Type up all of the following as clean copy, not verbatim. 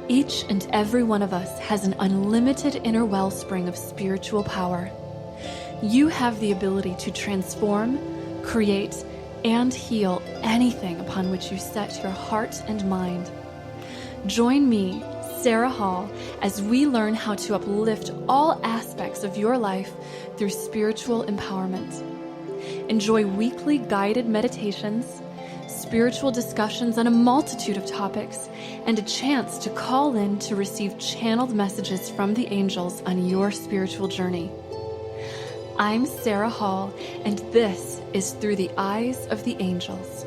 Each and every one of us has an unlimited inner wellspring of spiritual power. You have the ability to transform, create, and heal anything upon which you set your heart and mind. Join me, Sarah Hall, as we learn how to uplift all aspects of your life through spiritual empowerment. Enjoy weekly guided meditations, spiritual discussions on a multitude of topics, and a chance to call in to receive channeled messages from the angels on your spiritual journey. I'm Sarah Hall, and this is Through the Eyes of the Angels.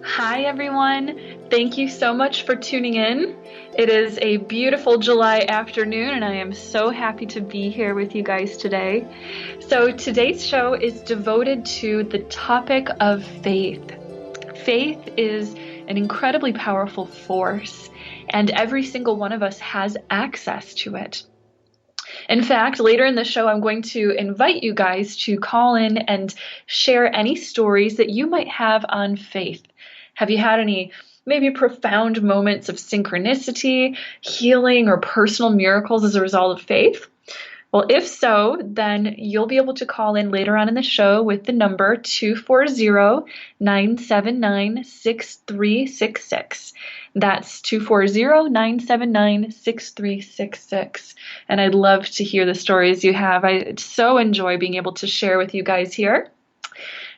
Hi, everyone. Thank you so much for tuning in. It is a beautiful July afternoon, and I am so happy to be here with you guys today. So today's show is devoted to the topic of faith. Faith is an incredibly powerful force, and every single one of us has access to it. In fact, later in the show, I'm going to invite you guys to call in and share any stories that you might have on faith. Have you had any maybe profound moments of synchronicity, healing, or personal miracles as a result of faith? Well, if so, then you'll be able to call in later on in the show with the number 240-979-6366. That's 240-979-6366. And I'd love to hear the stories you have. I so enjoy being able to share with you guys here.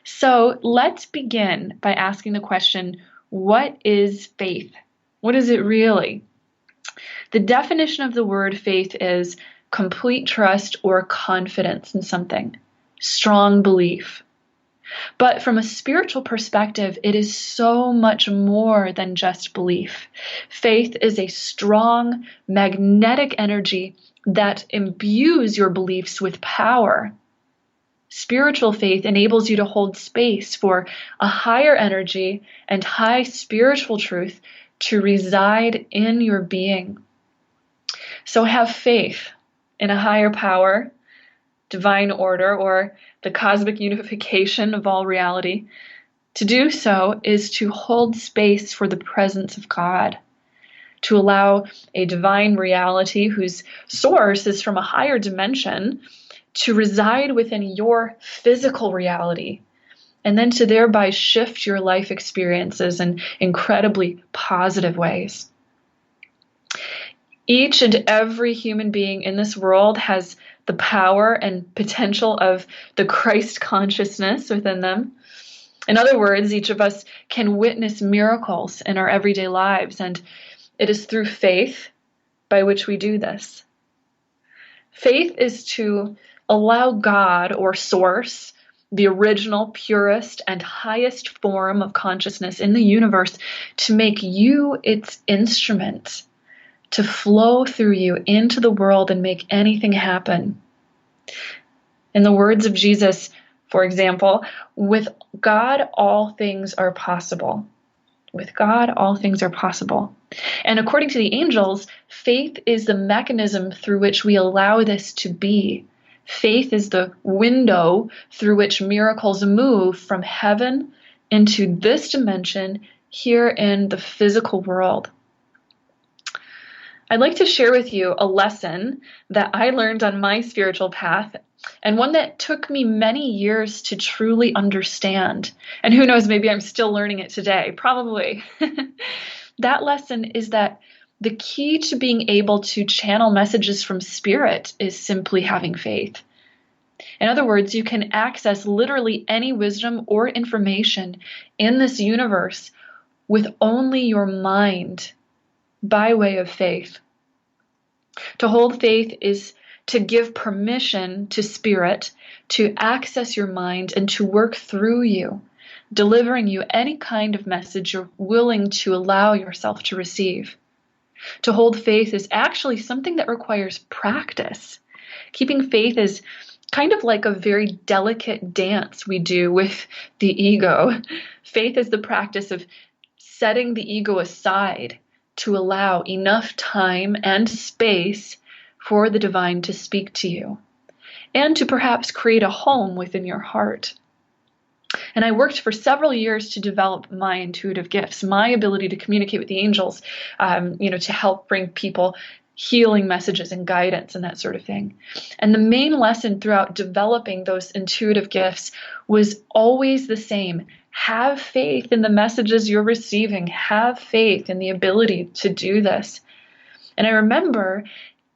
So let's begin by asking the question, what is faith? What is it really? The definition of the word faith is complete trust or confidence in something, strong belief. But from a spiritual perspective, it is so much more than just belief. Faith is a strong, magnetic energy that imbues your beliefs with power. Spiritual faith enables you to hold space for a higher energy and high spiritual truth to reside in your being. So have faith in a higher power, divine order, or the cosmic unification of all reality. To do so is to hold space for the presence of God, to allow a divine reality whose source is from a higher dimension to reside within your physical reality, and then to thereby shift your life experiences in incredibly positive ways. Each and every human being in this world has the power and potential of the Christ consciousness within them. In other words, each of us can witness miracles in our everyday lives, and it is through faith by which we do this. Faith is to allow God or source, the original, purest, and highest form of consciousness in the universe, to make you its instrument, to flow through you into the world and make anything happen. In the words of Jesus, for example, with God, all things are possible. With God, all things are possible. And according to the angels, faith is the mechanism through which we allow this to be. Faith is the window through which miracles move from heaven into this dimension here in the physical world. I'd like to share with you a lesson that I learned on my spiritual path, and one that took me many years to truly understand. And who knows, maybe I'm still learning it today, probably. That lesson is that the key to being able to channel messages from spirit is simply having faith. In other words, you can access literally any wisdom or information in this universe with only your mind, by way of faith. To hold faith is to give permission to spirit to access your mind and to work through you, delivering you any kind of message you're willing to allow yourself to receive. To hold faith is actually something that requires practice. Keeping faith is kind of like a very delicate dance we do with the ego. Faith is the practice of setting the ego aside to allow enough time and space for the divine to speak to you, and to perhaps create a home within your heart. And I worked for several years to develop my intuitive gifts, my ability to communicate with the angels, to help bring people healing messages and guidance and that sort of thing. And the main lesson throughout developing those intuitive gifts was always the same. Have faith in the messages you're receiving. Have faith in the ability to do this. And I remember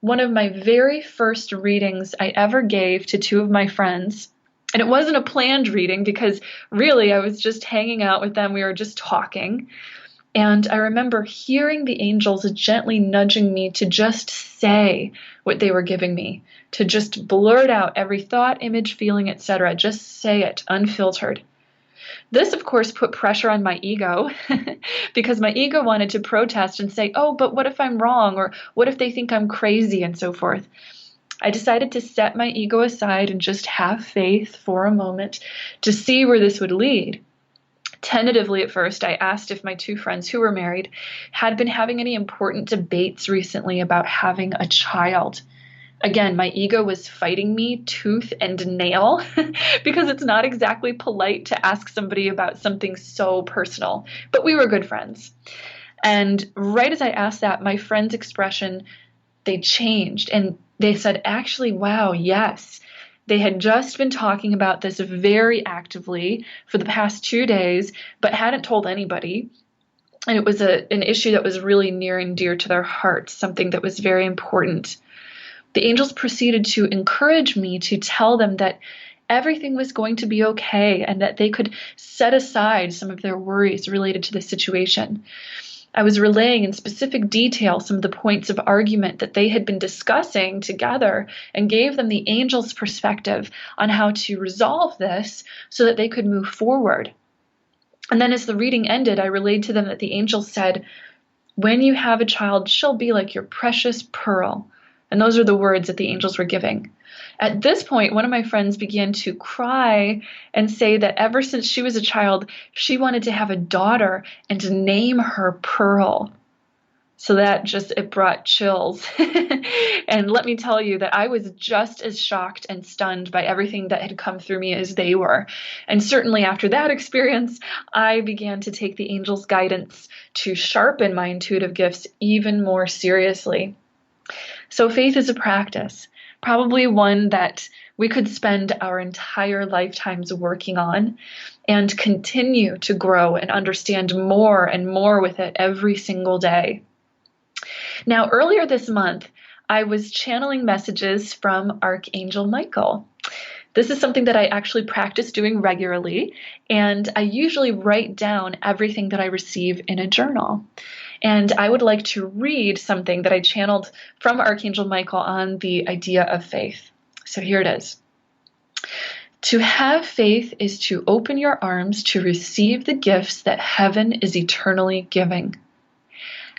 one of my very first readings I ever gave to two of my friends. And it wasn't a planned reading because really I was just hanging out with them. We were just talking. And I remember hearing the angels gently nudging me to just say what they were giving me, to just blurt out every thought, image, feeling, etc. Just say it unfiltered. This, of course, put pressure on my ego because my ego wanted to protest and say, oh, but what if I'm wrong? Or what if they think I'm crazy and so forth? I decided to set my ego aside and just have faith for a moment to see where this would lead. Tentatively at first, I asked if my two friends who were married had been having any important debates recently about having a child. Again, my ego was fighting me tooth and nail because it's not exactly polite to ask somebody about something so personal, but we were good friends. And right as I asked that, my friend's expression, they changed and they said, actually, wow, yes. They had just been talking about this very actively for the past 2 days, but hadn't told anybody. And it was an issue that was really near and dear to their hearts, something that was very important. The angels proceeded to encourage me to tell them that everything was going to be okay and that they could set aside some of their worries related to the situation. I was relaying in specific detail some of the points of argument that they had been discussing together and gave them the angels' perspective on how to resolve this so that they could move forward. And then as the reading ended, I relayed to them that the angels said, when you have a child, she'll be like your precious pearl. And those are the words that the angels were giving. At this point, one of my friends began to cry and say that ever since she was a child, she wanted to have a daughter and to name her Pearl. So it brought chills. And let me tell you that I was just as shocked and stunned by everything that had come through me as they were. And certainly after that experience, I began to take the angels' guidance to sharpen my intuitive gifts even more seriously. So faith is a practice, probably one that we could spend our entire lifetimes working on and continue to grow and understand more and more with it every single day. Now, earlier this month, I was channeling messages from Archangel Michael. This is something that I actually practice doing regularly, and I usually write down everything that I receive in a journal. And I would like to read something that I channeled from Archangel Michael on the idea of faith. So here it is. To have faith is to open your arms to receive the gifts that heaven is eternally giving.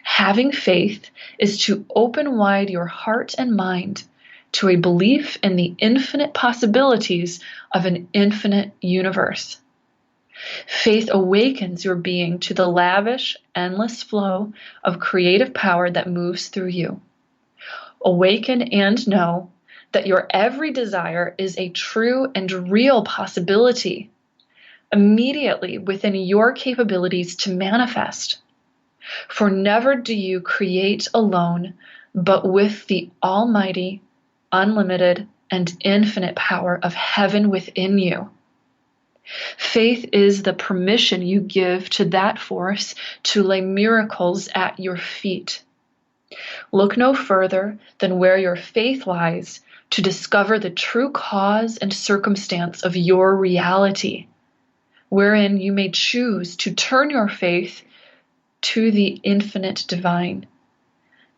Having faith is to open wide your heart and mind to a belief in the infinite possibilities of an infinite universe. Faith awakens your being to the lavish, endless flow of creative power that moves through you. Awaken and know that your every desire is a true and real possibility, immediately within your capabilities to manifest. For never do you create alone, but with the almighty, unlimited, and infinite power of heaven within you. Faith is the permission you give to that force to lay miracles at your feet. Look no further than where your faith lies to discover the true cause and circumstance of your reality, wherein you may choose to turn your faith to the infinite divine.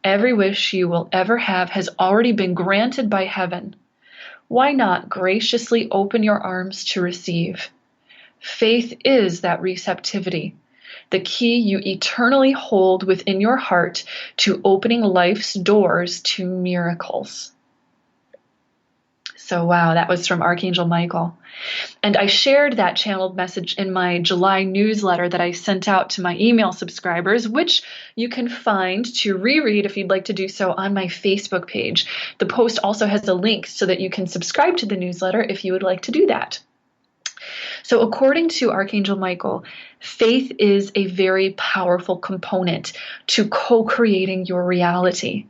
Every wish you will ever have has already been granted by heaven. Why not graciously open your arms to receive? Faith is that receptivity, the key you eternally hold within your heart to opening life's doors to miracles. So wow, that was from Archangel Michael. And I shared that channeled message in my July newsletter that I sent out to my email subscribers, which you can find to reread if you'd like to do so on my Facebook page. The post also has a link so that you can subscribe to the newsletter if you would like to do that. So, according to Archangel Michael, faith is a very powerful component to co creating your reality.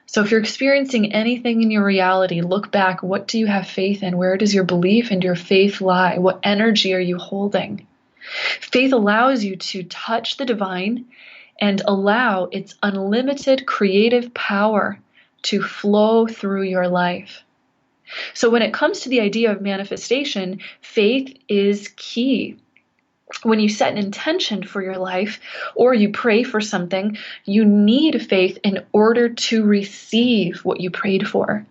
So, if you're experiencing anything in your reality, look back. What do you have faith in? Where does your belief and your faith lie? What energy are you holding? Faith allows you to touch the divine and allow its unlimited creative power to flow through your life. So, when it comes to the idea of manifestation, faith is key. When you set an intention for your life or you pray for something, you need faith in order to receive what you prayed for.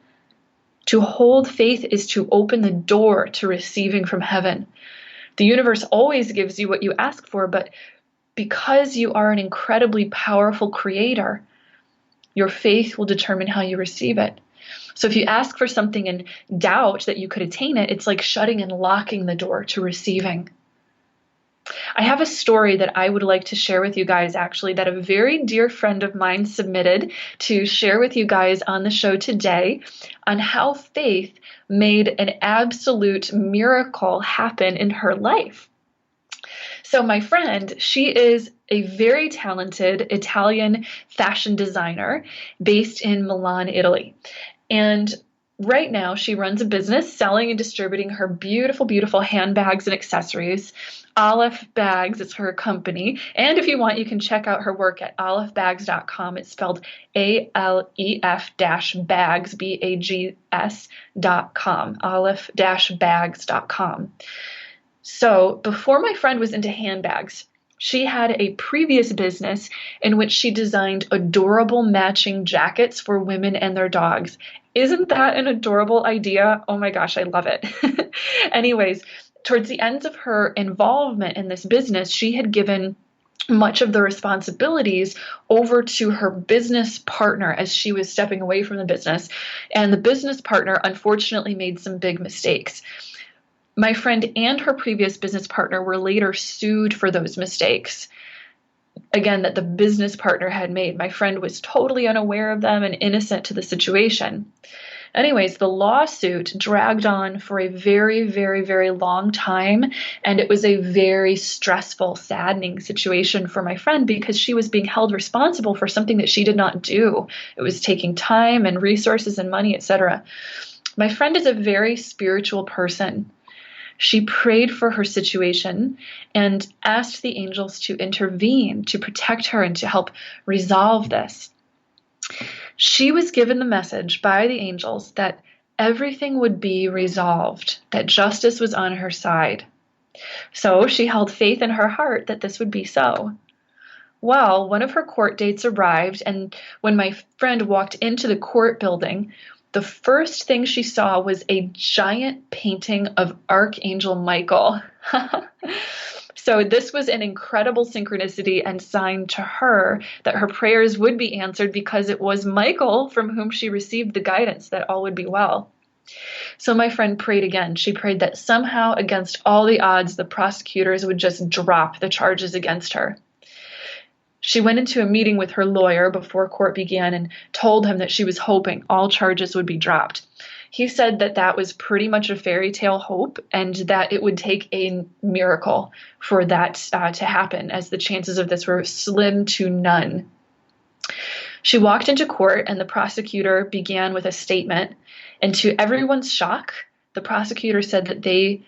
To hold faith is to open the door to receiving from heaven. The universe always gives you what you ask for, but because you are an incredibly powerful creator, your faith will determine how you receive it. So if you ask for something and doubt that you could attain it, it's like shutting and locking the door to receiving. I have a story that I would like to share with you guys, actually, that a very dear friend of mine submitted to share with you guys on the show today on how faith made an absolute miracle happen in her life. So my friend, she is a very talented Italian fashion designer based in Milan, Italy. And right now she runs a business selling and distributing her beautiful, beautiful handbags and accessories. Aleph Bags is her company. And if you want, you can check out her work at alephbags.com. It's spelled ALEF-bags, BAGS.com, aleph-bags.com. So before my friend was into handbags, she had a previous business in which she designed adorable matching jackets for women and their dogs. Isn't that an adorable idea? Oh my gosh, I love it. Anyways, towards the ends of her involvement in this business, she had given much of the responsibilities over to her business partner as she was stepping away from the business. And the business partner unfortunately made some big mistakes. My friend and her previous business partner were later sued for those mistakes, again, that the business partner had made. My friend was totally unaware of them and innocent to the situation. Anyways, the lawsuit dragged on for a very, very, very long time, and it was a very stressful, saddening situation for my friend because she was being held responsible for something that she did not do. It was taking time and resources and money, etc. My friend is a very spiritual person. She prayed for her situation and asked the angels to intervene, to protect her, and to help resolve this. She was given the message by the angels that everything would be resolved, that justice was on her side. So she held faith in her heart that this would be so. Well, one of her court dates arrived, and when my friend walked into the court building, the first thing she saw was a giant painting of Archangel Michael. So this was an incredible synchronicity and sign to her that her prayers would be answered because it was Michael from whom she received the guidance that all would be well. So my friend prayed again. She prayed that somehow, against all the odds, the prosecutors would just drop the charges against her. She went into a meeting with her lawyer before court began and told him that she was hoping all charges would be dropped. He said that that was pretty much a fairy tale hope and that it would take a miracle for that to happen, as the chances of this were slim to none. She walked into court and the prosecutor began with a statement. And to everyone's shock, the prosecutor said that they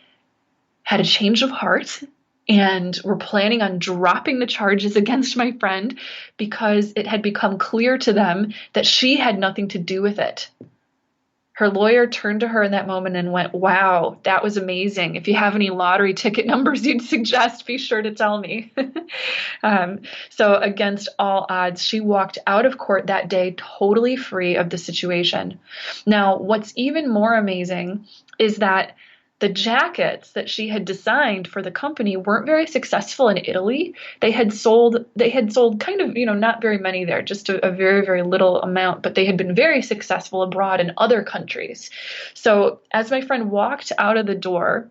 had a change of heart and were planning on dropping the charges against my friend because it had become clear to them that she had nothing to do with it. Her lawyer turned to her in that moment and went, "Wow, that was amazing. If you have any lottery ticket numbers you'd suggest, be sure to tell me." So against all odds, she walked out of court that day totally free of the situation. Now, what's even more amazing is that the jackets that she had designed for the company weren't very successful in Italy. They had sold kind of, not very many there, just a very, very little amount, but they had been very successful abroad in other countries. So as my friend walked out of the door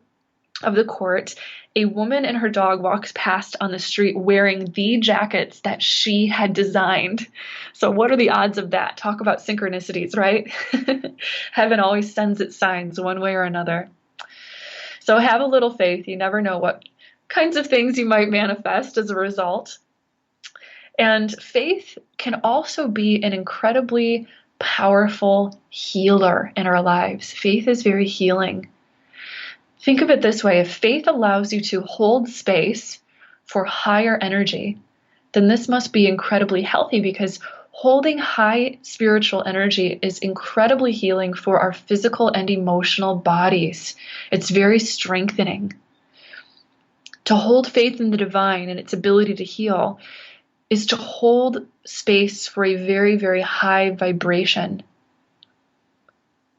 of the court, a woman and her dog walks past on the street wearing the jackets that she had designed. So what are the odds of that? Talk about synchronicities, right? Heaven always sends its signs one way or another. So have a little faith. You never know what kinds of things you might manifest as a result. And faith can also be an incredibly powerful healer in our lives. Faith is very healing. Think of it this way: if faith allows you to hold space for higher energy, then this must be incredibly healthy, because holding high spiritual energy is incredibly healing for our physical and emotional bodies. It's very strengthening. To hold faith in the divine and its ability to heal is to hold space for a very, very high vibration.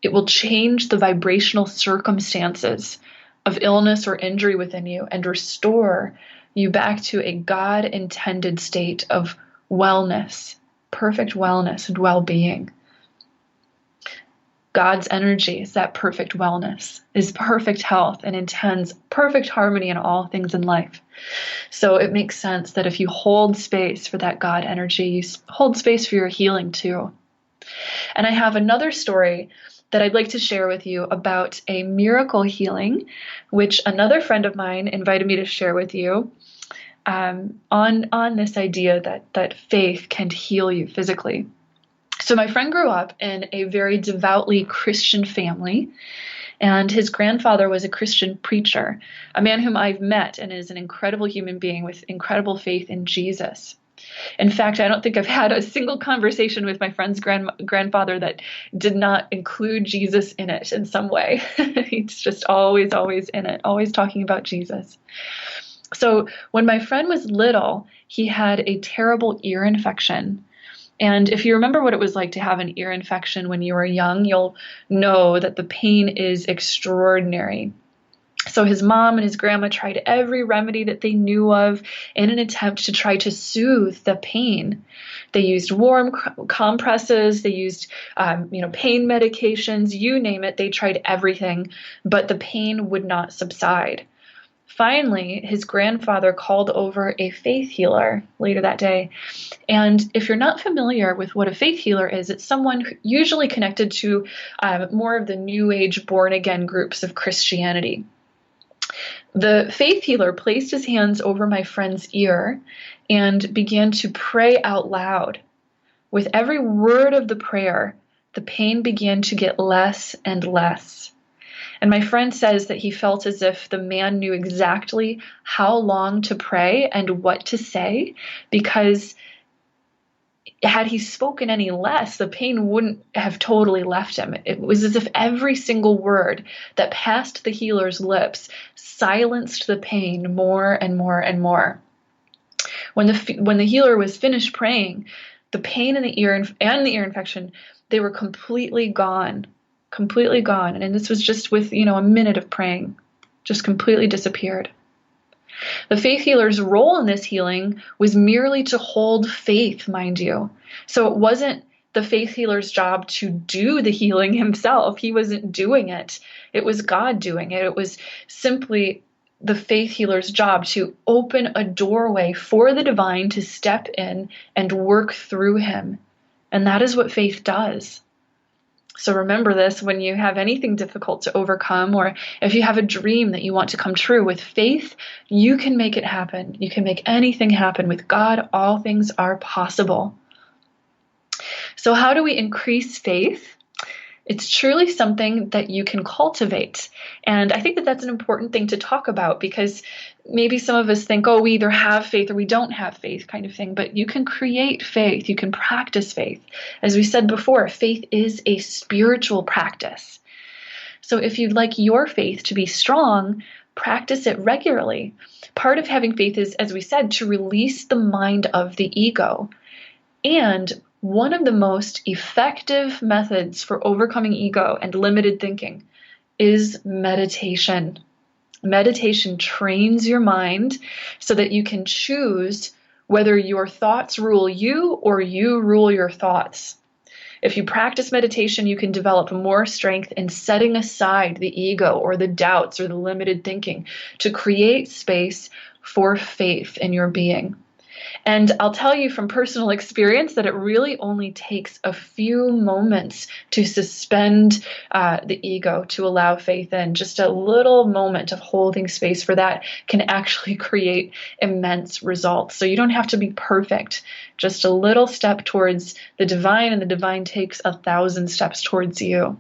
It will change the vibrational circumstances of illness or injury within you and restore you back to a God-intended state of wellness, perfect wellness and well-being. God's energy is that perfect wellness, is perfect health, and intends perfect harmony in all things in life. So it makes sense that if you hold space for that God energy, you hold space for your healing too. And I have another story that I'd like to share with you about a miracle healing, which another friend of mine invited me to share with you, on this idea that faith can heal you physically. So my friend grew up in a very devoutly Christian family, and his grandfather was a Christian preacher, a man whom I've met and is an incredible human being with incredible faith in Jesus. In fact, I don't think I've had a single conversation with my friend's grandfather that did not include Jesus in it in some way. He's just always in it, always talking about Jesus. So when my friend was little, he had a terrible ear infection. And if you remember what it was like to have an ear infection when you were young, you'll know that the pain is extraordinary. So his mom and his grandma tried every remedy that they knew of in an attempt to try to soothe the pain. They used warm compresses, they used pain medications, you name it, they tried everything, but the pain would not subside. Finally, his grandfather called over a faith healer later that day. And if you're not familiar with what a faith healer is, it's someone usually connected to more of the New Age born-again groups of Christianity. The faith healer placed his hands over my friend's ear and began to pray out loud. With every word of the prayer, the pain began to get less and less. And my friend says that he felt as if the man knew exactly how long to pray and what to say, because had he spoken any less, the pain wouldn't have totally left him. It was as if every single word that passed the healer's lips silenced the pain more and more and more. When the healer was finished praying, the pain in the ear and the ear infection, they were completely gone. And this was just with, a minute of praying, just completely disappeared. The faith healer's role in this healing was merely to hold faith, mind you. So it wasn't the faith healer's job to do the healing himself. He wasn't doing it. It was God doing it. It was simply the faith healer's job to open a doorway for the divine to step in and work through him. And that is what faith does. So remember this when you have anything difficult to overcome, or if you have a dream that you want to come true. With faith, you can make it happen. You can make anything happen. With God, all things are possible. So how do we increase faith? It's truly something that you can cultivate. And I think that that's an important thing to talk about, because maybe some of us think, we either have faith or we don't have faith kind of thing. But you can create faith. You can practice faith. As we said before, faith is a spiritual practice. So if you'd like your faith to be strong, practice it regularly. Part of having faith is, as we said, to release the mind of the ego. And one of the most effective methods for overcoming ego and limited thinking is meditation. Meditation trains your mind so that you can choose whether your thoughts rule you or you rule your thoughts. If you practice meditation, you can develop more strength in setting aside the ego or the doubts or the limited thinking to create space for faith in your being. And I'll tell you from personal experience that it really only takes a few moments to suspend the ego, to allow faith in. Just a little moment of holding space for that can actually create immense results. So you don't have to be perfect. Just a little step towards the divine, and the divine takes 1,000 steps towards you.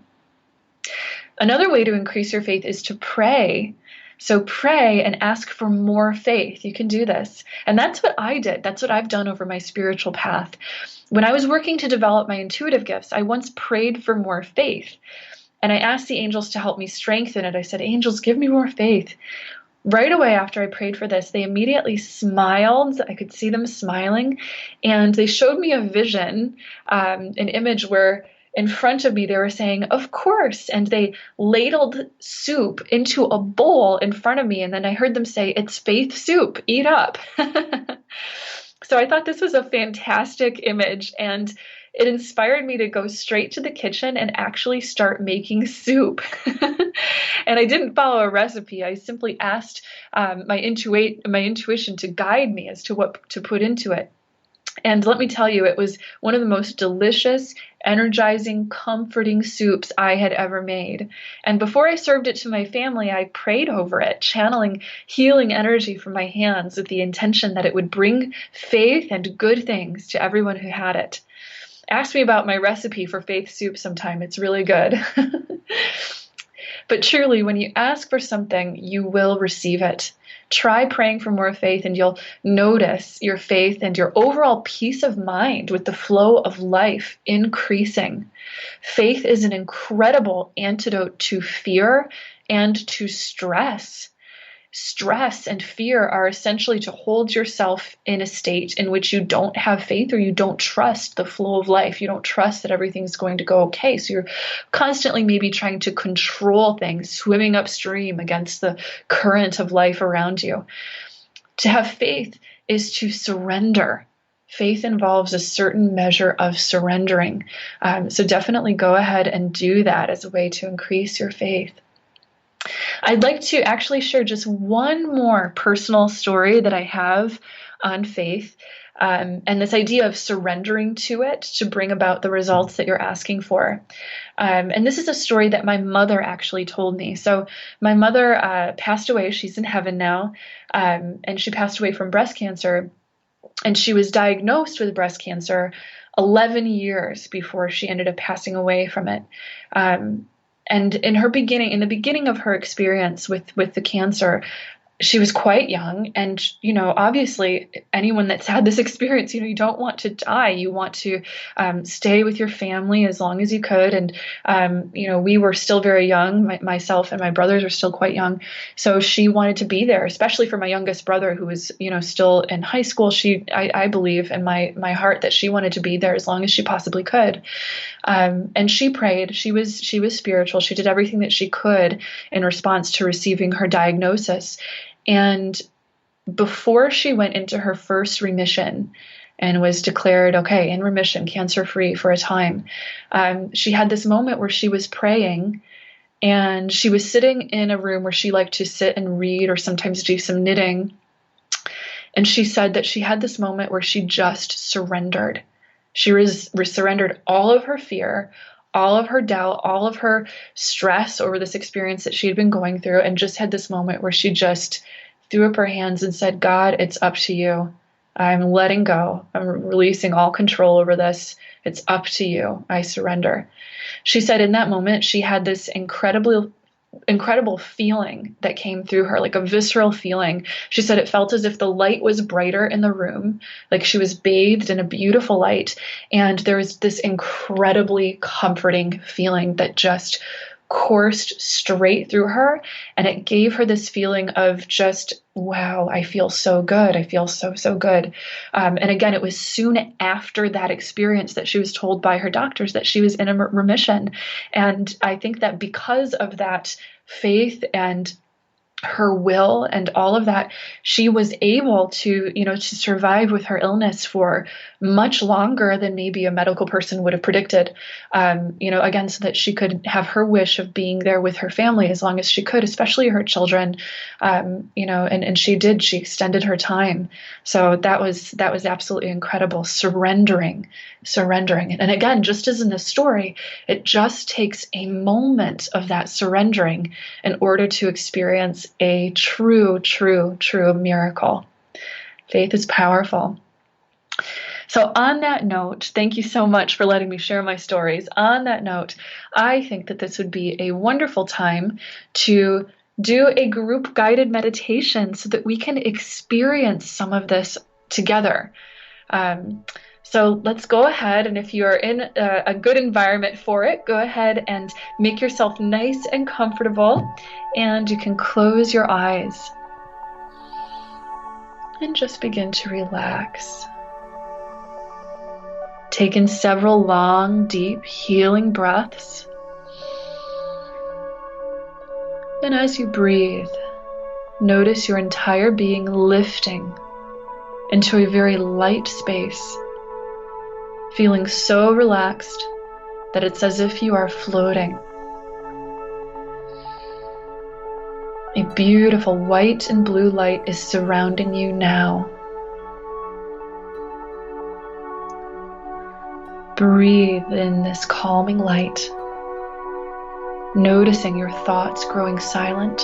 Another way to increase your faith is to pray. So pray and ask for more faith. You can do this. And that's what I did. That's what I've done over my spiritual path. When I was working to develop my intuitive gifts, I once prayed for more faith. And I asked the angels to help me strengthen it. I said, angels, give me more faith. Right away after I prayed for this, they immediately smiled. I could see them smiling. And they showed me a vision, an image where in front of me, they were saying, of course. And they ladled soup into a bowl in front of me. And then I heard them say, it's faith soup, eat up. So I thought this was a fantastic image. And it inspired me to go straight to the kitchen and actually start making soup. And I didn't follow a recipe. I simply asked my intuition to guide me as to what to put into it. And let me tell you, it was one of the most delicious, energizing, comforting soups I had ever made. And before I served it to my family, I prayed over it, channeling healing energy from my hands with the intention that it would bring faith and good things to everyone who had it. Ask me about my recipe for faith soup sometime. It's really good. But truly, when you ask for something, you will receive it. Try praying for more faith, and you'll notice your faith and your overall peace of mind with the flow of life increasing. Faith is an incredible antidote to fear and to stress. Stress and fear are essentially to hold yourself in a state in which you don't have faith, or you don't trust the flow of life. You don't trust that everything's going to go okay. So you're constantly maybe trying to control things, swimming upstream against the current of life around you. To have faith is to surrender. Faith involves a certain measure of surrendering. So definitely go ahead and do that as a way to increase your faith. I'd like to actually share just one more personal story that I have on faith, and this idea of surrendering to it to bring about the results that you're asking for. And this is a story that my mother actually told me. So my mother passed away. She's in heaven now, and she passed away from breast cancer. And she was diagnosed with breast cancer 11 years before she ended up passing away from it. And in the beginning of her experience with the cancer, she was quite young. And, obviously anyone that's had this experience, you don't want to die. You want to stay with your family as long as you could. And, we were still very young. Myself and my brothers were still quite young. So she wanted to be there, especially for my youngest brother who was, still in high school. I believe in my heart that she wanted to be there as long as she possibly could. And she prayed. She was spiritual. She did everything that she could in response to receiving her diagnosis. And before she went into her first remission and was declared, okay, in remission, cancer-free for a time, she had this moment where she was praying, and she was sitting in a room where she liked to sit and read or sometimes do some knitting. And she said that she had this moment where she just surrendered. She surrendered all of her fear, all of her doubt, all of her stress over this experience that she had been going through, and just had this moment where she just threw up her hands and said, God, it's up to you. I'm letting go. I'm releasing all control over this. It's up to you. I surrender. She said in that moment, she had this incredible feeling that came through her, like a visceral feeling. She said it felt as if the light was brighter in the room, like she was bathed in a beautiful light. And there was this incredibly comforting feeling that just coursed straight through her. And it gave her this feeling of just, wow, I feel so good. I feel so, so good. And again, it was soon after that experience that she was told by her doctors that she was in a remission. And I think that because of that faith and her will and all of that, she was able to, to survive with her illness for much longer than maybe a medical person would have predicted. Again, so that she could have her wish of being there with her family as long as she could, especially her children. And she did. She extended her time. So that was absolutely incredible. Surrendering. And again, just as in the story, it just takes a moment of that surrendering in order to experience a true miracle. Faith is powerful. So on that note, thank you so much for letting me share my stories. On that note, I think that this would be a wonderful time to do a group guided meditation so that we can experience some of this together. So let's go ahead, and if you're in a good environment for it, go ahead and make yourself nice and comfortable, and you can close your eyes and just begin to relax. Take in several long, deep, healing breaths. And as you breathe, notice your entire being lifting into a very light space, feeling so relaxed that it's as if you are floating. A beautiful white and blue light is surrounding you now. Breathe in this calming light, noticing your thoughts growing silent,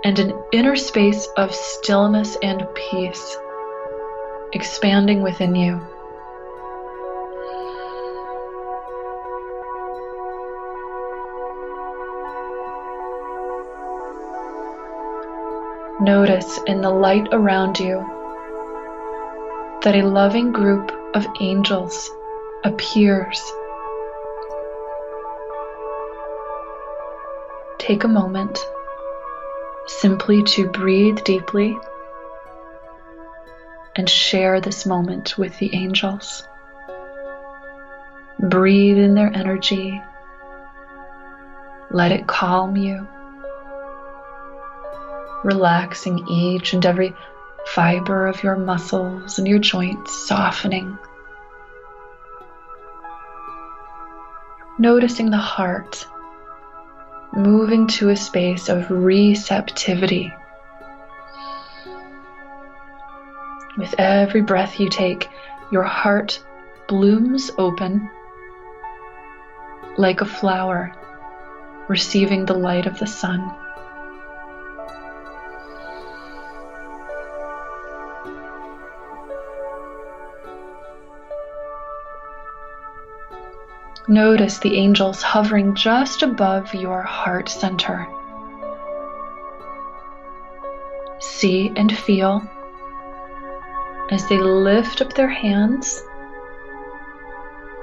and an inner space of stillness and peace expanding within you. Notice in the light around you that a loving group of angels appears. Take a moment simply to breathe deeply and share this moment with the angels. Breathe in their energy. Let it calm you, relaxing each and every fiber of your muscles and your joints, softening. Noticing the heart moving to a space of receptivity. With every breath you take, your heart blooms open like a flower receiving the light of the sun. Notice the angels hovering just above your heart center. See and feel as they lift up their hands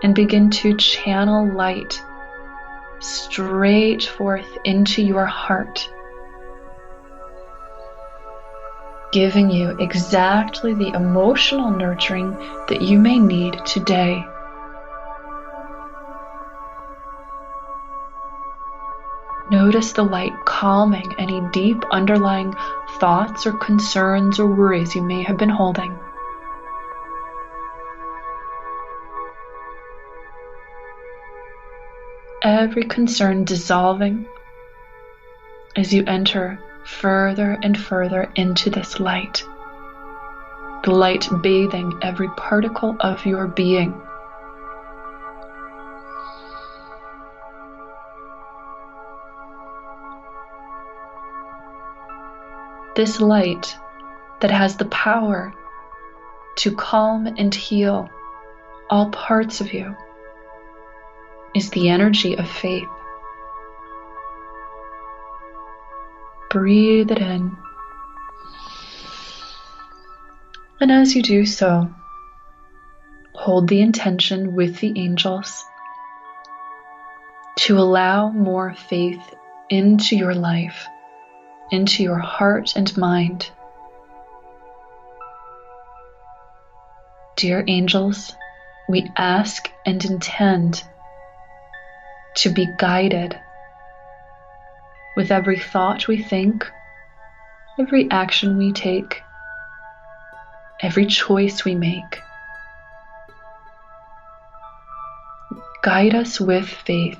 and begin to channel light straight forth into your heart, giving you exactly the emotional nurturing that you may need today. Notice the light calming any deep underlying thoughts or concerns or worries you may have been holding. Every concern dissolving as you enter further and further into this light. The light bathing every particle of your being. This light that has the power to calm and heal all parts of you is the energy of faith. Breathe it in. And as you do so, hold the intention with the angels to allow more faith into your life, into your heart and mind. Dear angels, we ask and intend to be guided with every thought we think, every action we take, every choice we make. Guide us with faith.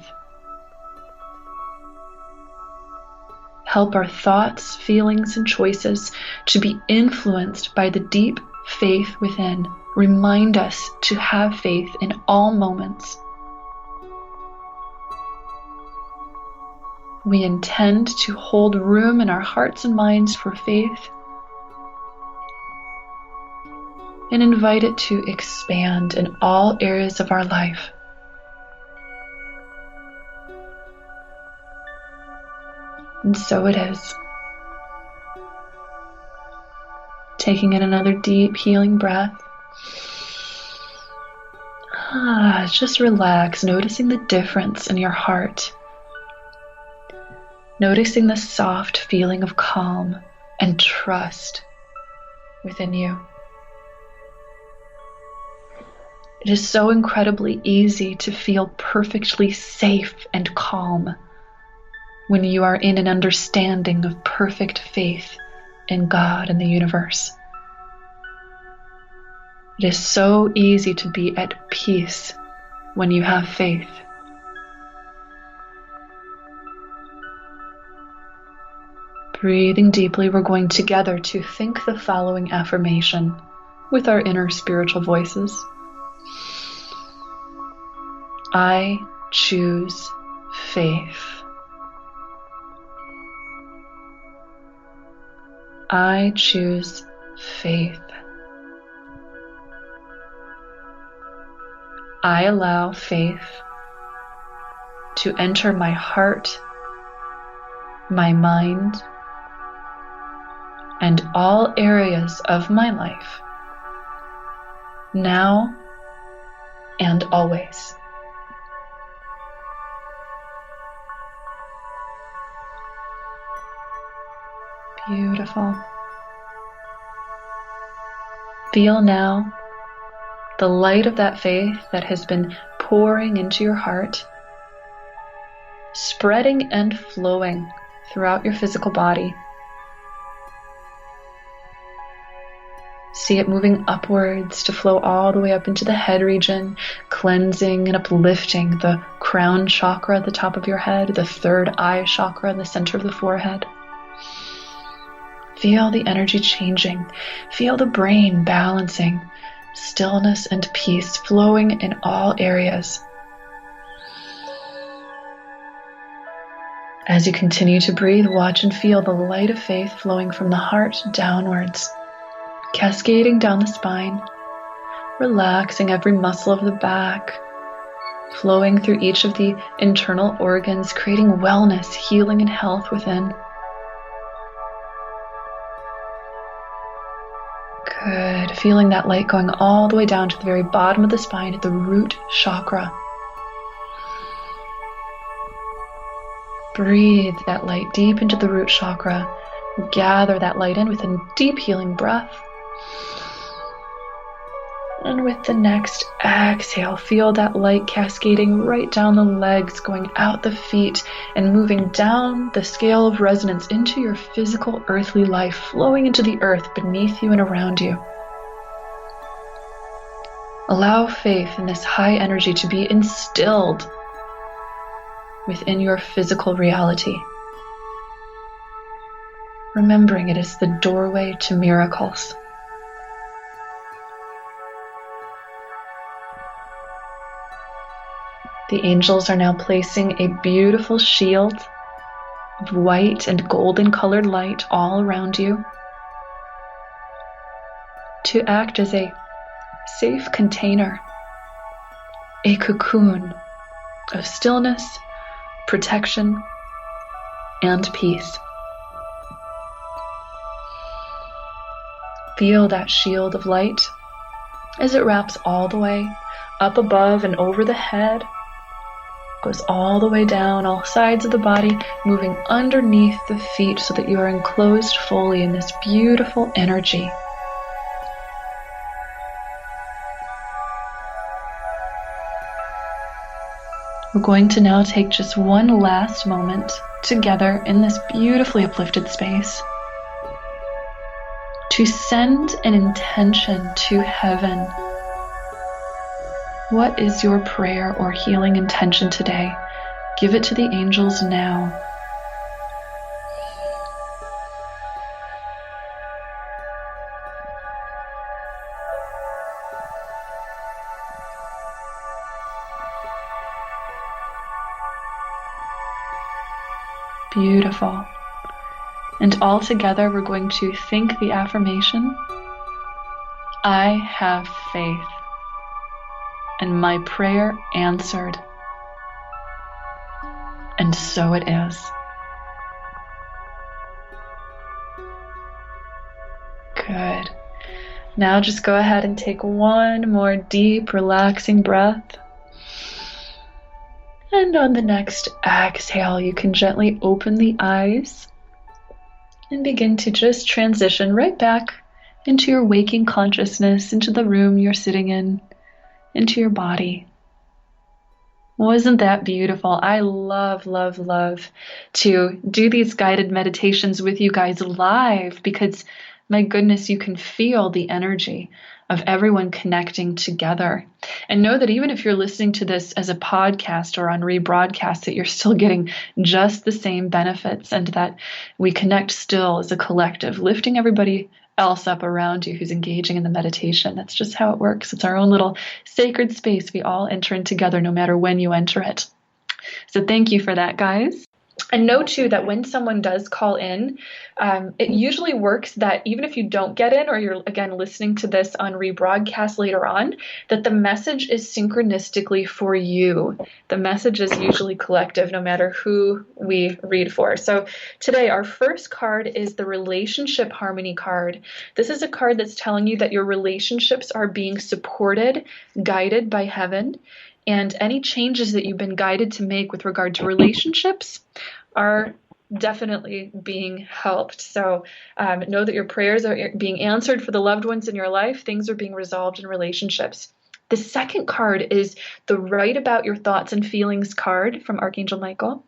Help our thoughts, feelings, and choices to be influenced by the deep faith within. Remind us to have faith in all moments. We intend to hold room in our hearts and minds for faith and invite it to expand in all areas of our life. And so it is. Taking in another deep healing breath. Just relax, noticing the difference in your heart. Noticing the soft feeling of calm and trust within you. It is so incredibly easy to feel perfectly safe and calm when you are in an understanding of perfect faith in God and the universe. It is so easy to be at peace when you have faith. Breathing deeply, we're going together to think the following affirmation with our inner spiritual voices. I choose faith. I choose faith. I allow faith to enter my heart, my mind, and all areas of my life, now and always. Beautiful. Feel now the light of that faith that has been pouring into your heart, spreading and flowing throughout your physical body. See it moving upwards to flow all the way up into the head region, cleansing and uplifting the crown chakra at the top of your head, the third eye chakra in the center of the forehead. Feel the energy changing. Feel the brain balancing, stillness and peace flowing in all areas. As you continue to breathe, watch and feel the light of faith flowing from the heart downwards, cascading down the spine, relaxing every muscle of the back, flowing through each of the internal organs, creating wellness, healing, and health within. Good. Feeling that light going all the way down to the very bottom of the spine at the root chakra. Breathe that light deep into the root chakra. Gather that light in with a deep healing breath. And with the next exhale, feel that light cascading right down the legs, going out the feet, and moving down the scale of resonance into your physical earthly life, flowing into the earth beneath you and around you. Allow faith in this high energy to be instilled within your physical reality. Remembering it is the doorway to miracles. The angels are now placing a beautiful shield of white and golden colored light all around you to act as a safe container, a cocoon of stillness, protection, and peace. Feel that shield of light as it wraps all the way up above and over the head, goes all the way down all sides of the body, moving underneath the feet so that you are enclosed fully in this beautiful energy. We're going to now take just one last moment together in this beautifully uplifted space to send an intention to heaven. What is your prayer or healing intention today? Give it to the angels now. Beautiful. And all together, we're going to think the affirmation, I have faith, and my prayer answered. And so it is. Good. Now just go ahead and take one more deep, relaxing breath. And on the next exhale, you can gently open the eyes and begin to just transition right back into your waking consciousness, into the room you're sitting in, into your body. Wasn't that beautiful? I love, love, love to do these guided meditations with you guys live because, my goodness, you can feel the energy of everyone connecting together. And know that even if you're listening to this as a podcast or on rebroadcast, that you're still getting just the same benefits and that we connect still as a collective, lifting everybody else up around you who's engaging in the meditation. That's just how it works. It's our own little sacred space we all enter in together no matter when you enter it. So thank you for that, guys. And know too that when someone does call in, it usually works that even if you don't get in or you're again listening to this on rebroadcast later on, that the message is synchronistically for you. The message is usually collective no matter who we read for. So today our first card is the relationship harmony card. This is a card that's telling you that your relationships are being supported, guided by heaven. And any changes that you've been guided to make with regard to relationships are definitely being helped. So know that your prayers are being answered for the loved ones in your life. Things are being resolved in relationships. The second card is the Write About Your Thoughts and Feelings card from Archangel Michael.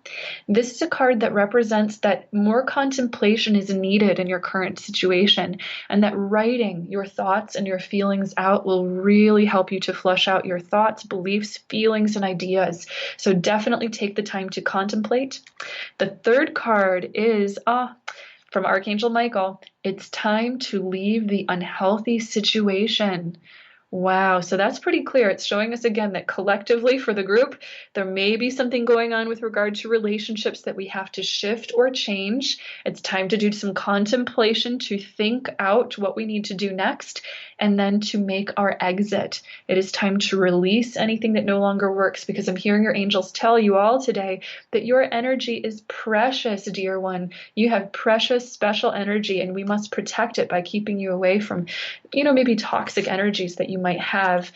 This is a card that represents that more contemplation is needed in your current situation, and that writing your thoughts and your feelings out will really help you to flush out your thoughts, beliefs, feelings, and ideas. So definitely take the time to contemplate. The third card is from Archangel Michael. It's time to leave the unhealthy situation. Wow, so that's pretty clear. It's showing us again that collectively for the group, there may be something going on with regard to relationships that we have to shift or change. It's time to do some contemplation, to think out what we need to do next, and then to make our exit. It is time to release anything that no longer works, because I'm hearing your angels tell you all today that your energy is precious, dear one. You have precious, special energy, and we must protect it by keeping you away from, maybe toxic energies that you might have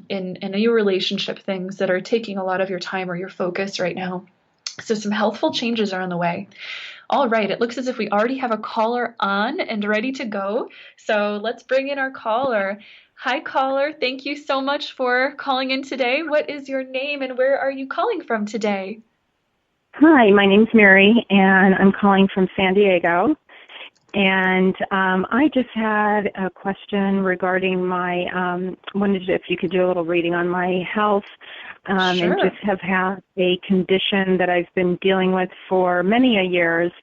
in your relationship, things that are taking a lot of your time or your focus right now. So some healthful changes are on the way. All right, it looks as if we already have a caller on and ready to go. So let's bring in our caller. Hi, caller. Thank you so much for calling in today. What is your name and where are you calling from today? Hi, my name's Mary, and I'm calling from San Diego. And I just had a question regarding wondered if you could do a little reading on my health. Sure. And just have had a condition that I've been dealing with for many a years,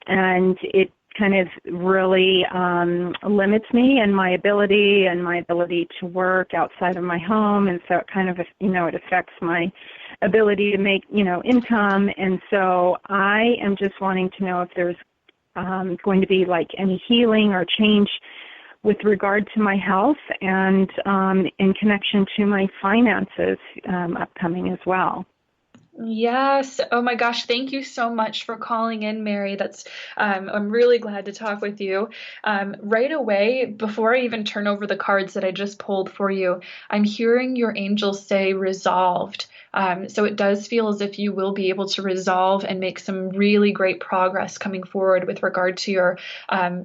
and it kind of really limits me and my ability to work outside of my home, and so it kind of, it affects my ability to make, income. And so I am just wanting to know if there's going to be like any healing or change with regard to my health and in connection to my finances upcoming as well. Yes. Oh my gosh. Thank you so much for calling in, Mary. I'm really glad to talk with you. Right away, before I even turn over the cards that I just pulled for you, I'm hearing your angels say resolved. So it does feel as if you will be able to resolve and make some really great progress coming forward with regard to your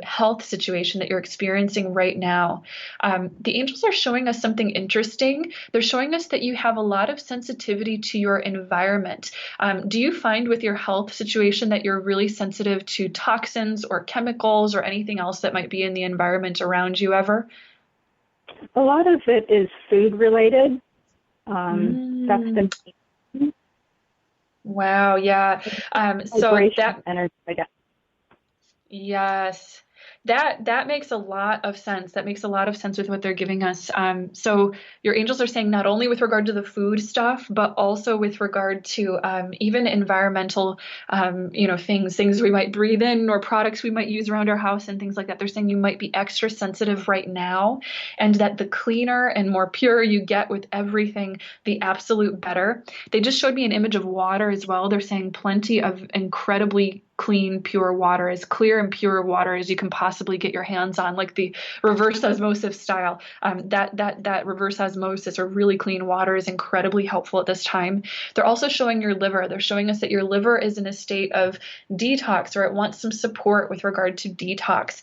health situation that you're experiencing right now. The angels are showing us something interesting. They're showing us that you have a lot of sensitivity to your environment. Do you find with your health situation that you're really sensitive to toxins or chemicals or anything else that might be in the environment around you ever? A lot of it is food related. That's Mm, the main wow, yeah. So vibration that energy, I guess. Yes. That makes a lot of sense. That makes a lot of sense with what they're giving us. So your angels are saying not only with regard to the food stuff, but also with regard to even environmental, things we might breathe in or products we might use around our house and things like that. They're saying you might be extra sensitive right now, and that the cleaner and more pure you get with everything, the absolute better. They just showed me an image of water as well. They're saying plenty of incredibly clean, pure water, as clear and pure water as you can possibly get your hands on, like the reverse osmosis style. That reverse osmosis or really clean water is incredibly helpful at this time. They're also showing your liver. They're showing us that your liver is in a state of detox, or it wants some support with regard to detox.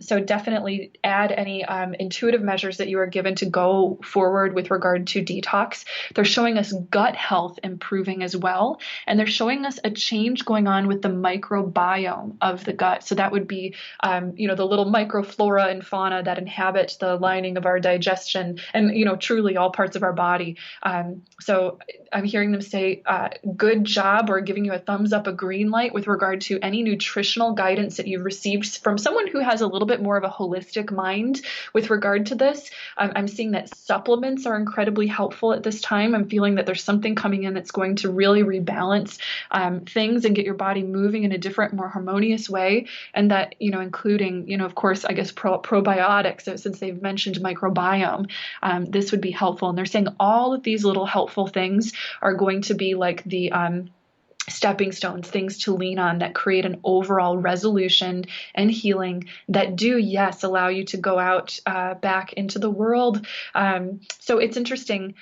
So definitely add any intuitive measures that you are given to go forward with regard to detox. They're showing us gut health improving as well, and they're showing us a change going on with the microbiome of the gut. So that would be, the little microflora and fauna that inhabit the lining of our digestion and, truly all parts of our body. So I'm hearing them say, good job, or giving you a thumbs up, a green light with regard to any nutritional guidance that you've received from someone who has a little bit more of a holistic mind with regard to this. I'm seeing that supplements are incredibly helpful at this time. I'm feeling that there's something coming in that's going to really rebalance things and get your body moving in a different, more harmonious way. And that, including, of course, I guess probiotics, so since they've mentioned microbiome, this would be helpful. And they're saying all of these little helpful things are going to be like the stepping stones, things to lean on that create an overall resolution and healing that do, yes, allow you to go out back into the world. So it's interesting.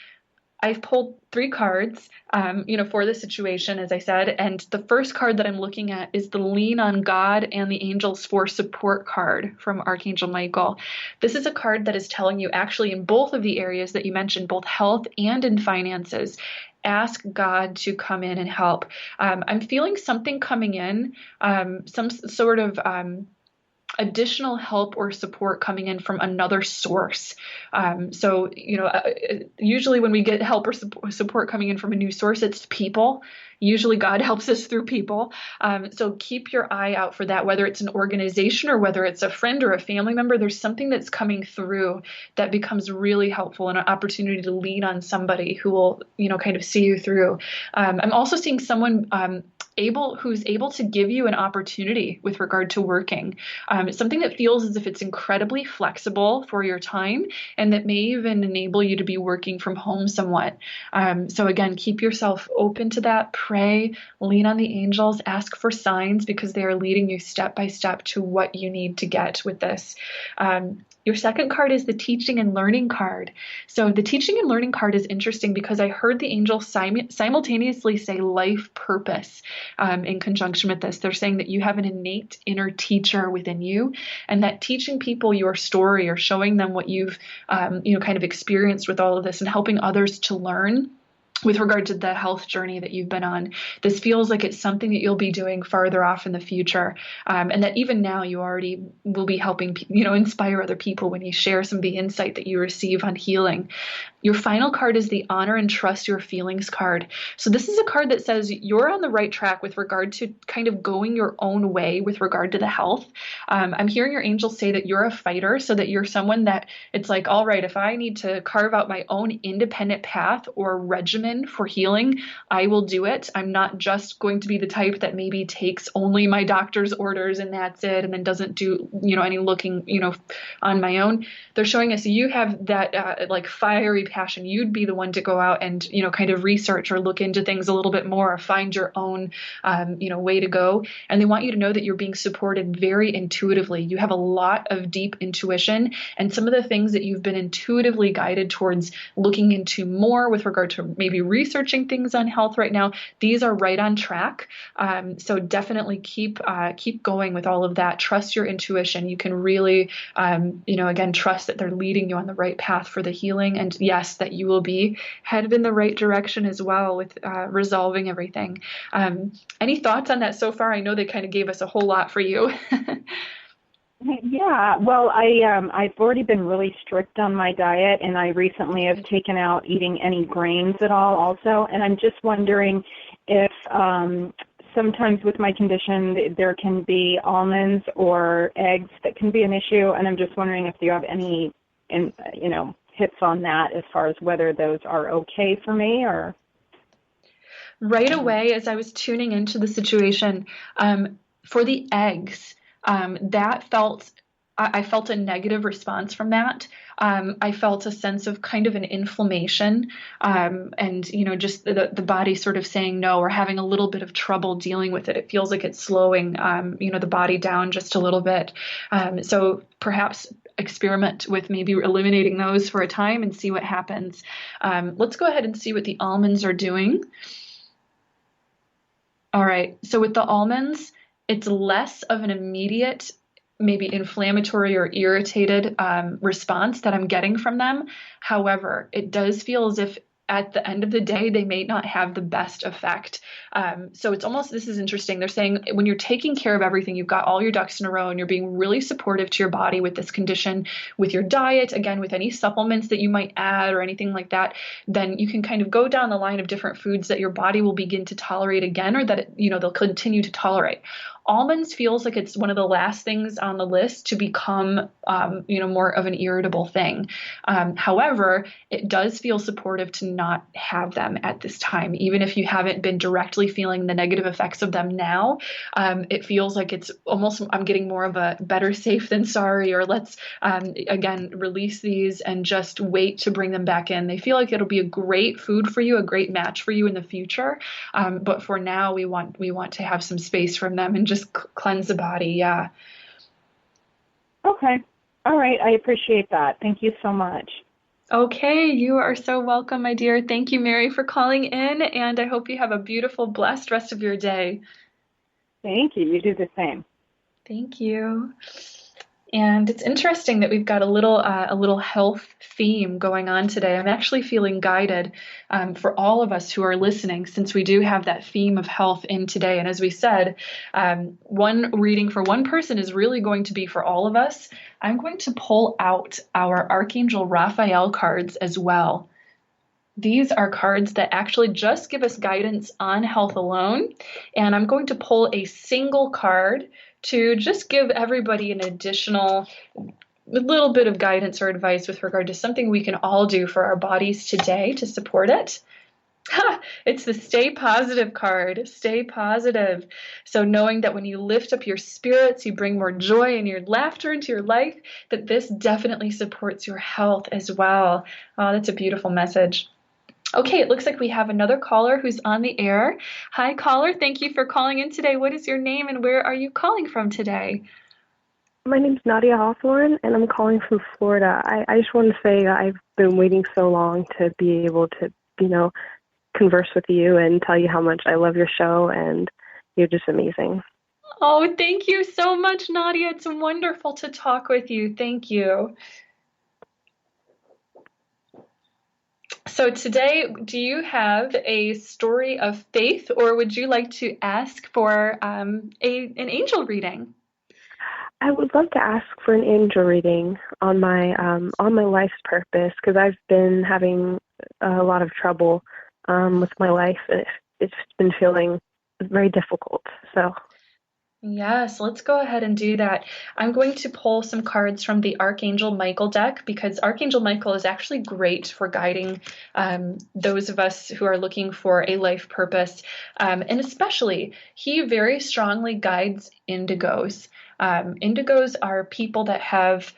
I've pulled three cards, for the situation, as I said. And the first card that I'm looking at is the Lean on God and the Angels for Support card from Archangel Michael. This is a card that is telling you, actually, in both of the areas that you mentioned, both health and in finances, ask God to come in and help. I'm feeling something coming in, some sort of additional help or support coming in from another source. Usually when we get help or support coming in from a new source, it's people. Usually God helps us through people. So keep your eye out for that, whether it's an organization or whether it's a friend or a family member. There's something that's coming through that becomes really helpful, and an opportunity to lean on somebody who will, kind of see you through. I'm also seeing someone who's able to give you an opportunity with regard to working. It's something that feels as if it's incredibly flexible for your time, and that may even enable you to be working from home somewhat. So again, keep yourself open to that. Pray, lean on the angels, ask for signs, because they are leading you step by step to what you need to get with this. Your second card is the teaching and learning card. So the teaching and learning card is interesting because I heard the angels simultaneously say life purpose in conjunction with this. They're saying that you have an innate inner teacher within you, and that teaching people your story or showing them what you've, kind of experienced with all of this and helping others to learn with regard to the health journey that you've been on. This feels like it's something that you'll be doing farther off in the future. And that even now you already will be helping, inspire other people when you share some of the insight that you receive on healing. Your final card is the honor and trust your feelings card. So this is a card that says you're on the right track with regard to kind of going your own way with regard to the health. I'm hearing your angels say that you're a fighter, so that you're someone that it's like, all right, if I need to carve out my own independent path or regimen for healing, I will do it. I'm not just going to be the type that maybe takes only my doctor's orders and that's it, and then doesn't do, any looking, on my own. They're showing us you have that like fiery passion. You'd be the one to go out and, kind of research or look into things a little bit more, or find your own, way to go. And they want you to know that you're being supported very intuitively. You have a lot of deep intuition, and some of the things that you've been intuitively guided towards looking into more with regard to maybe maybe researching things on health right now, these are right on track. So definitely keep going with all of that. Trust your intuition. You can really, again, trust that they're leading you on the right path for the healing. And yes, that you will be headed in the right direction as well with resolving everything. Any thoughts on that so far? I know they kind of gave us a whole lot for you. Yeah, well, I've already been really strict on my diet, and I recently have taken out eating any grains at all also, and I'm just wondering if sometimes with my condition there can be almonds or eggs that can be an issue, and I'm just wondering if you have any, hits on that as far as whether those are okay for me or... Right away, as I was tuning into the situation, for the eggs, that felt I felt a negative response from that. I felt a sense of kind of an inflammation, and just the body sort of saying no or having a little bit of trouble dealing with it. It feels like it's slowing, the body down just a little bit. So perhaps experiment with maybe eliminating those for a time and see what happens. Let's go ahead and see what the almonds are doing. All right. So with the almonds, it's less of an immediate, maybe inflammatory or irritated response that I'm getting from them. However, it does feel as if at the end of the day, they may not have the best effect. So it's almost, this is interesting. They're saying when you're taking care of everything, you've got all your ducks in a row and you're being really supportive to your body with this condition, with your diet, again, with any supplements that you might add or anything like that, then you can kind of go down the line of different foods that your body will begin to tolerate again, or that, they'll continue to tolerate. Almonds feels like it's one of the last things on the list to become, more of an irritable thing. However, it does feel supportive to not have them at this time, even if you haven't been directly feeling the negative effects of them now. It feels like it's almost, I'm getting more of a better safe than sorry, or let's, again, release these and just wait to bring them back in. They feel like it'll be a great food for you, a great match for you in the future. But for now, we want to have some space from them and just cleanse the body. Yeah. Okay. All right. I appreciate that. Thank you so much. Okay, you are so welcome, my dear. Thank you, Mary, for calling in, and I hope you have a beautiful, blessed rest of your day. Thank you. You do the same. Thank you. And it's interesting that we've got a little health theme going on today. I'm actually feeling guided for all of us who are listening, since we do have that theme of health in today. And as we said, one reading for one person is really going to be for all of us. I'm going to pull out our Archangel Raphael cards as well. These are cards that actually just give us guidance on health alone. And I'm going to pull a single card to just give everybody an additional little bit of guidance or advice with regard to something we can all do for our bodies today to support it. It's the Stay Positive card. Stay positive. So knowing that when you lift up your spirits, you bring more joy and your laughter into your life, that this definitely supports your health as well. Oh, that's a beautiful message. Okay, it looks like we have another caller who's on the air. Hi, caller. Thank you for calling in today. What is your name and where are you calling from today? My name's Nadia Hawthorne, and I'm calling from Florida. I just want to say I've been waiting so long to be able to, converse with you and tell you how much I love your show, and you're just amazing. Oh, thank you so much, Nadia. It's wonderful to talk with you. Thank you. So today, do you have a story of faith, or would you like to ask for an angel reading? I would love to ask for an angel reading on my life's purpose, because I've been having a lot of trouble with my life, and it's been feeling very difficult. So. Yes, let's go ahead and do that. I'm going to pull some cards from the Archangel Michael deck, because Archangel Michael is actually great for guiding those of us who are looking for a life purpose. And especially, he very strongly guides indigos. Indigos are people that have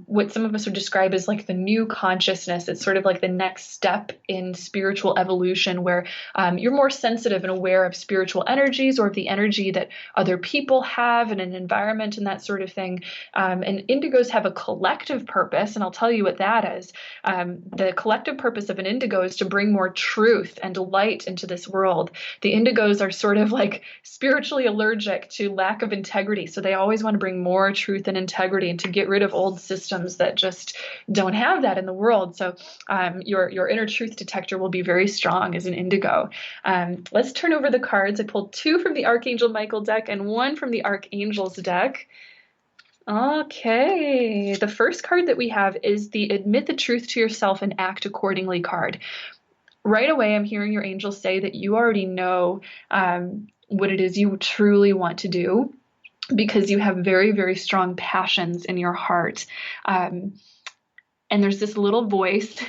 what some of us would describe as like the new consciousness. It's sort of like the next step in spiritual evolution where you're more sensitive and aware of spiritual energies or of the energy that other people have in an environment and that sort of thing. And indigos have a collective purpose, and I'll tell you what that is. The collective purpose of an indigo is to bring more truth and light into this world. The indigos are sort of like spiritually allergic to lack of integrity, so they always want to bring more truth and integrity and to get rid of old systems that just don't have that in the world. So your inner truth detector will be very strong as an indigo. Let's turn over the cards. I pulled 2 from the Archangel Michael deck and 1 from the Archangels deck. Okay, the first card that we have is the Admit the Truth to Yourself and Act Accordingly card. Right away, I'm hearing your angels say that you already know what it is you truly want to do because you have very, very strong passions in your heart. And there's this little voice,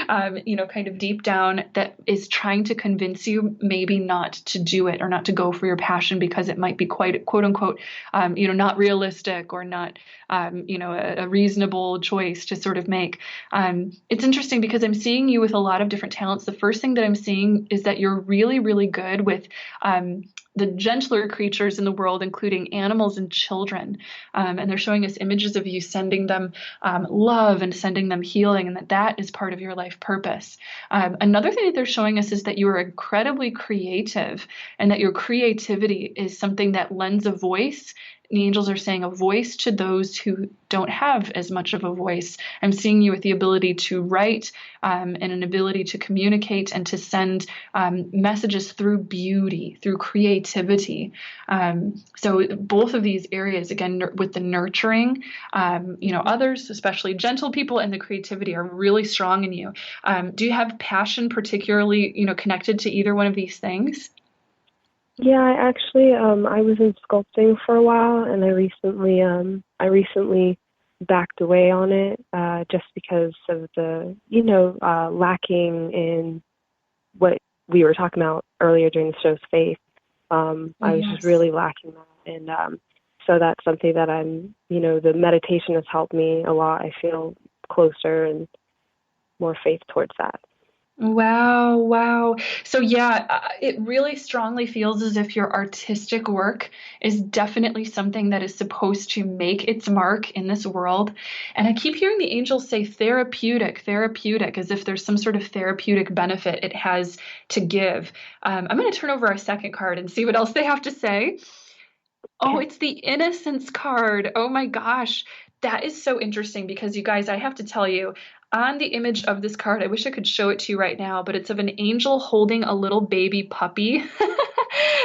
kind of deep down that is trying to convince you maybe not to do it or not to go for your passion because it might be quite, quote unquote, not realistic or not, a reasonable choice to sort of make. It's interesting because I'm seeing you with a lot of different talents. The first thing that I'm seeing is that you're really, really good with the gentler creatures in the world, including animals and children. And they're showing us images of you sending them love and sending them healing, and that is part of your life purpose. Another thing that they're showing us is that you are incredibly creative and that your creativity is something that lends a voice. The angels are saying a voice to those who don't have as much of a voice. I'm seeing you with the ability to write and an ability to communicate and to send messages through beauty, through creativity. So both of these areas, again, with the nurturing, others, especially gentle people, and the creativity are really strong in you. Do you have passion particularly, connected to either one of these things? Yeah, I actually I was in sculpting for a while, and I recently backed away on it just because of the lacking in what we were talking about earlier during the show's faith. I was just really lacking that, and so that's something that the meditation has helped me a lot. I feel closer and more faith towards that. Wow. So yeah, it really strongly feels as if your artistic work is definitely something that is supposed to make its mark in this world. And I keep hearing the angels say therapeutic, as if there's some sort of therapeutic benefit it has to give. I'm going to turn over our second card and see what else they have to say. Oh, it's the innocence card. Oh my gosh. That is so interesting because you guys, I have to tell you, on the image of this card, I wish I could show it to you right now, but it's of an angel holding a little baby puppy.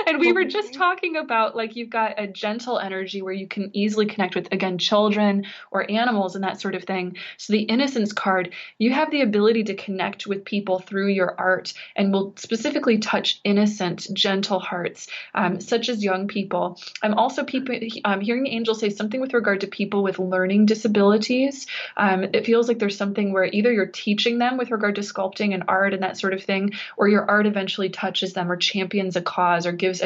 And we were just talking about like you've got a gentle energy where you can easily connect with, again, children or animals and that sort of thing. So the innocence card, you have the ability to connect with people through your art and will specifically touch innocent, gentle hearts, such as young people. I'm also hearing the angels say something with regard to people with learning disabilities. It feels like there's something where either you're teaching them with regard to sculpting and art and that sort of thing, or your art eventually touches them or champions a cause or gives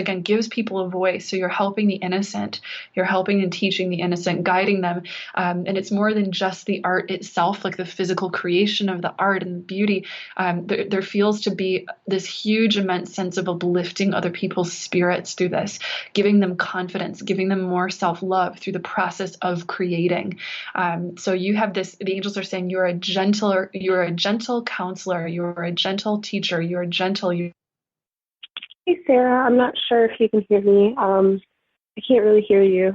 people a voice. So you're helping the innocent, you're helping and teaching the innocent, guiding them. And it's more than just the art itself, like the physical creation of the art and the beauty. There feels to be this huge, immense sense of uplifting other people's spirits through this, giving them confidence, giving them more self-love through the process of creating. So you have this, the angels are saying you're a gentle counselor, you're a gentle teacher, you're gentle. Hey, Sarah, I'm not sure if you can hear me. I can't really hear you.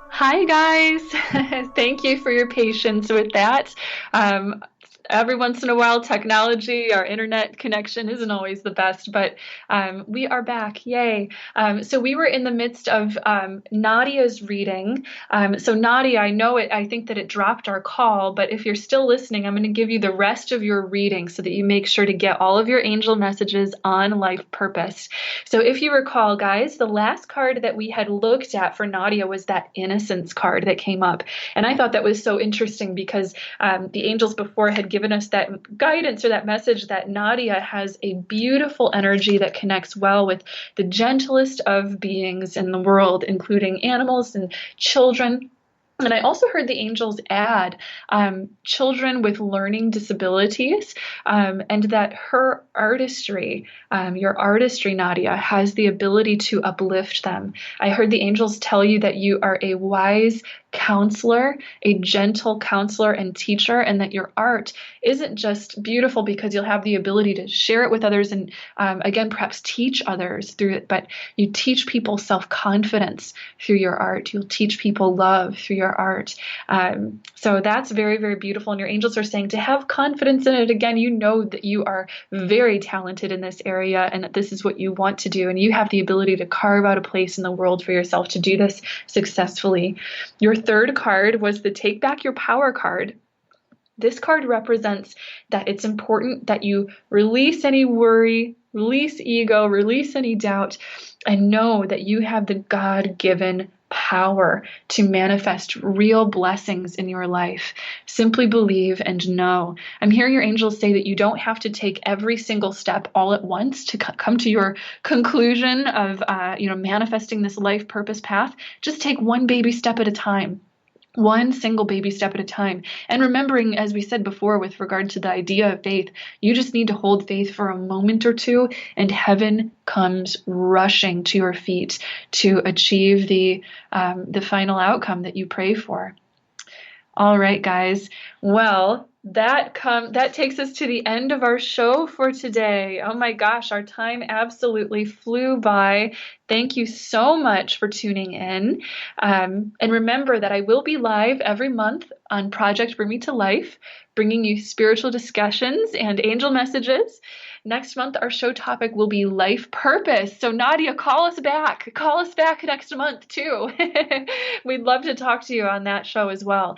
Hi, guys. Thank you for your patience with that. Every once in a while, technology, our internet connection isn't always the best, but we are back. Yay. So we were in the midst of Nadia's reading. So Nadia, I think that it dropped our call, but if you're still listening, I'm going to give you the rest of your reading so that you make sure to get all of your angel messages on life purpose. So if you recall, guys, the last card that we had looked at for Nadia was that innocence card that came up. And I thought that was so interesting because the angels before had had given us that guidance or that message that Nadia has a beautiful energy that connects well with the gentlest of beings in the world, including animals and children. And I also heard the angels add children with learning disabilities, and that her artistry, your artistry, Nadia, has the ability to uplift them. I heard the angels tell you that you are a wise counselor, a gentle counselor and teacher, and that your art isn't just beautiful because you'll have the ability to share it with others and, again, perhaps teach others through it, but you teach people self-confidence through your art. You'll teach people love through your art. So that's very, very beautiful. And your angels are saying to have confidence in it. Again, you know that you are very talented in this area and that this is what you want to do. And you have the ability to carve out a place in the world for yourself to do this successfully. Your third card was the Take Back Your Power card. This card represents that it's important that you release any worry, release ego, release any doubt, and know that you have the God-given power to manifest real blessings in your life. Simply believe and know. I'm hearing your angels say that you don't have to take every single step all at once to come to your conclusion of manifesting this life purpose path. Just take one baby step at a time. One single baby step at a time. And remembering, as we said before, with regard to the idea of faith, you just need to hold faith for a moment or two, and heaven comes rushing to your feet to achieve the final outcome that you pray for. All right, guys. Well, that takes us to the end of our show for today. Oh my gosh, our time absolutely flew by. Thank you so much for tuning in. And remember that I will be live every month on Project Bring Me to Life, bringing you spiritual discussions and angel messages. Next month, our show topic will be life purpose. So Nadia, call us back. Call us back next month too. We'd love to talk to you on that show as well.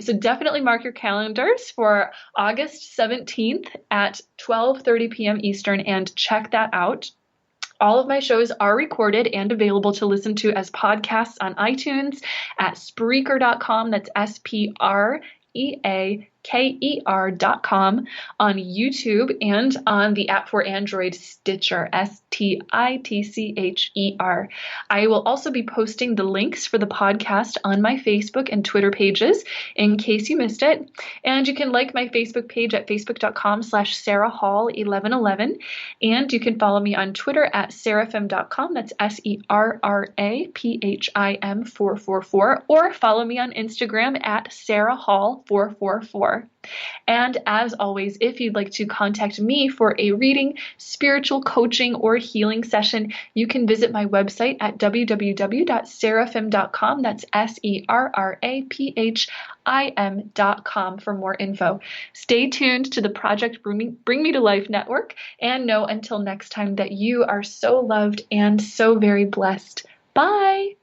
So definitely mark your calendars for August 17th at 12:30 p.m. Eastern and check that out. All of my shows are recorded and available to listen to as podcasts on iTunes, at Spreaker.com. That's Spreaker.com, on YouTube, and on the app for Android, Stitcher, Stitcher. I will also be posting the links for the podcast on my Facebook and Twitter pages in case you missed it. And you can like my Facebook page at facebook.com/SarahHall1111. And you can follow me on Twitter at seraphim.com. That's SERRAPHIM444. Or follow me on Instagram at SarahHall444. And as always, if you'd like to contact me for a reading, spiritual coaching, or healing session, you can visit my website at www.seraphim.com. That's SERRAPHIM.com for more info. Stay tuned to the Project Bring Me to Life Network, and know until next time that you are so loved and so very blessed. Bye.